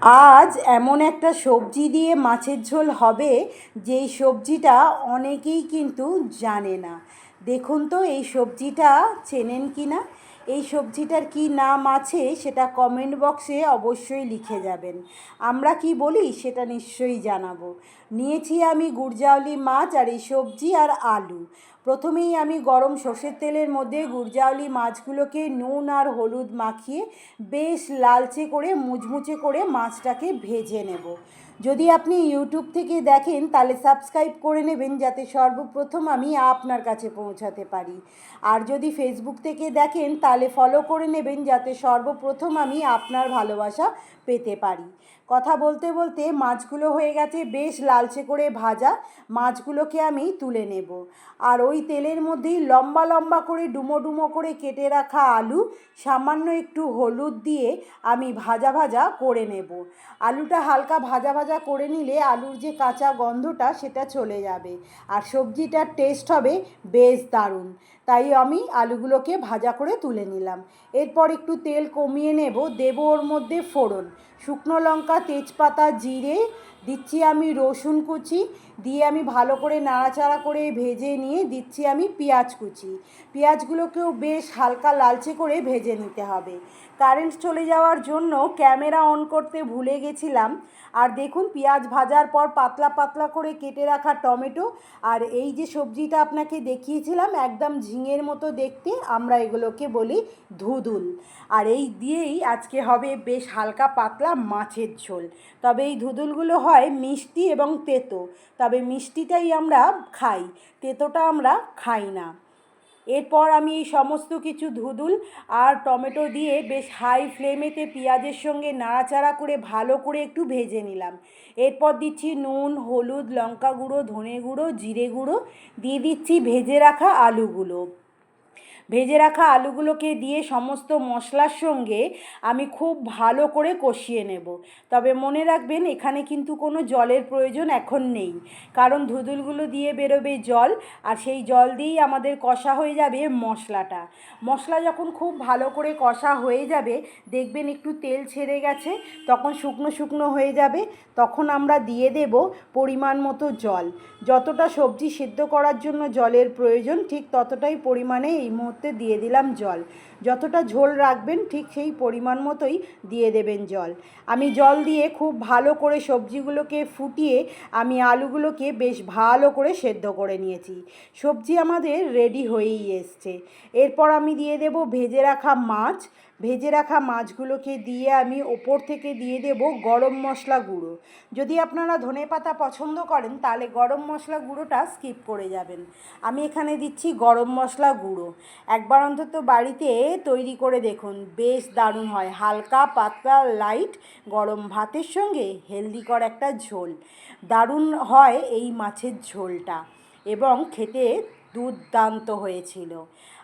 আজ এমন একটা সবজি দিয়ে মাছের ঝোল হবে যেই সবজিটা অনেকেই কিন্তু জানে না। দেখুন তো এই সবজিটা চেনেন কি না? এই সবজিটার কি নাম আছে সেটা কমেন্ট বক্সে অবশ্যই লিখে যাবেন। আমরা কি বলি সেটা নিশ্চয়ই জানাবো। নিয়েছি আমি গুড়জাউলি মাছ আর এই সবজি আর আলু। প্রথমেই আমি গরম সর্ষের তেলের মধ্যে গুড়জাউলি মাছগুলোকে নুন আর হলুদ মাখিয়ে বেশ লালচে করে মুচমুচে করে মাছটাকে ভেজে নেব। যদি আপনি ইউটিউব থেকে দেখেন তাহলে সাবস্ক্রাইব করে নেবেন যাতে সর্বপ্রথম আমি আপনার কাছে পৌঁছাতে পারি। আর যদি ফেসবুক থেকে দেখেন তাহলে ফলো করে নেবেন যাতে সর্বপ্রথম আমি আপনার ভালোবাসা পেতে পারি। কথা বলতে বলতে মাছগুলো হয়ে গেছে বেশ লালচে করে ভাজা। মাছগুলোকে আমি তুলে নেব। আর ওই তেলের মধ্যেই লম্বা লম্বা করে ডুমো ডুমো করে কেটে রাখা আলু সামান্য একটু হলুদ দিয়ে আমি ভাজা ভাজা করে নেব। আলুটা হালকা ভাজা ভাজা করে নিলে আলুর যে কাঁচা গন্ধটা সেটা চলে যাবে আর সবজিটার টেস্ট হবে বেশ দারুণ। তাই আমি আলুগুলোকে ভাজা করে তুলে নিলাম। এরপর একটু তেল কমিয়ে নেব, দেব ওর মধ্যে ফোড়ন, শুকনো লঙ্কা, তেজপাতা, জিরে, দিচ্ছি আমি রসুন কুচি, দিয়ে আমি ভালো করে নাড়াচাড়া করে ভেজে নিয়ে দিচ্ছি আমি পেঁয়াজ কুচি। পেঁয়াজগুলোকেও বেশ হালকা লালচে করে ভেজে নিতে হবে। কারেন্ট চলে যাওয়ার জন্য ক্যামেরা অন করতে ভুলে গেছিলাম। আর দেখুন পেঁয়াজ ভাজার পর পাতলা পাতলা করে কেটে রাখা টমেটো আর এই যে সবজিটা আপনাকে দেখিয়েছিলাম একদম ঝিঙের মতো দেখতে, আমরা এগুলোকে বলি ধুদুল। আর এই দিয়েই আজকে হবে বেশ হালকা পাতলা মাছের ঝোল। তবে এই ধুদুলগুলো হয় মিষ্টি এবং তেতো, তবে মিষ্টিটাই আমরা খাই, তেতোটা আমরা খাই না। এরপর আমি এই সমস্ত কিছু ধুদুল আর টমেটো দিয়ে বেশ হাই ফ্লেমেতে পেঁয়াজের সঙ্গে নাড়াচাড়া করে ভালো করে একটু ভেজে নিলাম। এরপর দিচ্ছি নুন, হলুদ, লঙ্কা গুঁড়ো, ধনে গুঁড়ো, জিরে গুঁড়ো, দিয়ে দিচ্ছি ভেজে রাখা আলুগুলো। ভেজে রাখা আলুগুলোকে দিয়ে সমস্ত মশলার সঙ্গে আমি খুব ভালো করে কষিয়ে নেব। তবে মনে রাখবেন এখানে কিন্তু কোনো জলের প্রয়োজন এখন নেই, কারণ ধুদুলগুলো দিয়ে বেরোবে জল আর সেই জল দিয়েই আমাদের কষা হয়ে যাবে মশলাটা। মশলা যখন খুব ভালো করে কষা হয়ে যাবে দেখবেন একটু তেল ছেড়ে গেছে, তখন শুকনো শুকনো হয়ে যাবে, তখন আমরা দিয়ে দেব পরিমাণ মতো জল। যতটা সবজি সিদ্ধ করার জন্য জলের প্রয়োজন ঠিক ততটাই পরিমাণে এই মুহূর্তে দিয়ে দিলাম জল। যতটা ঝোল রাখবেন ঠিক সেই পরিমাণ মতোই দিয়ে দেবেন জল। আমি জল দিয়ে খুব ভালো করে সবজিগুলোকে ফুটিয়ে আমি আলুগুলোকে বেশ ভালো করে সেদ্ধ করে নিয়েছি। সবজি আমাদের রেডি হয়েই এসছে। এরপর আমি দিয়ে দেব ভেজে রাখা মাছ। ভেজে রাখা মাছগুলোকে দিয়ে আমি ওপর থেকে দিয়ে দেব গরম মশলা গুঁড়ো। যদি আপনারা ধনেপাতা পছন্দ করেন তাহলে গরম মশলা গুঁড়োটা স্কিপ করে যাবেন। আমি এখানে দিচ্ছি গরম মশলা গুঁড়ো। একবার অন্তত বাড়িতে তৈরি করে দেখুন, বেশ দারুণ হয়। হালকা পাতলা লাইট গরম ভাতের সঙ্গে হেলদিকর একটা ঝোল, দারুণ হয় এই মাছের ঝোলটা এবং খেতে দুর্দান্ত হয়েছিল।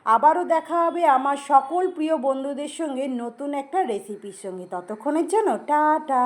আবারও দেখা হবে আমার সকল প্রিয় বন্ধুদের সঙ্গে নতুন একটা রেসিপির সঙ্গে। ততক্ষণের জন্য টাটা।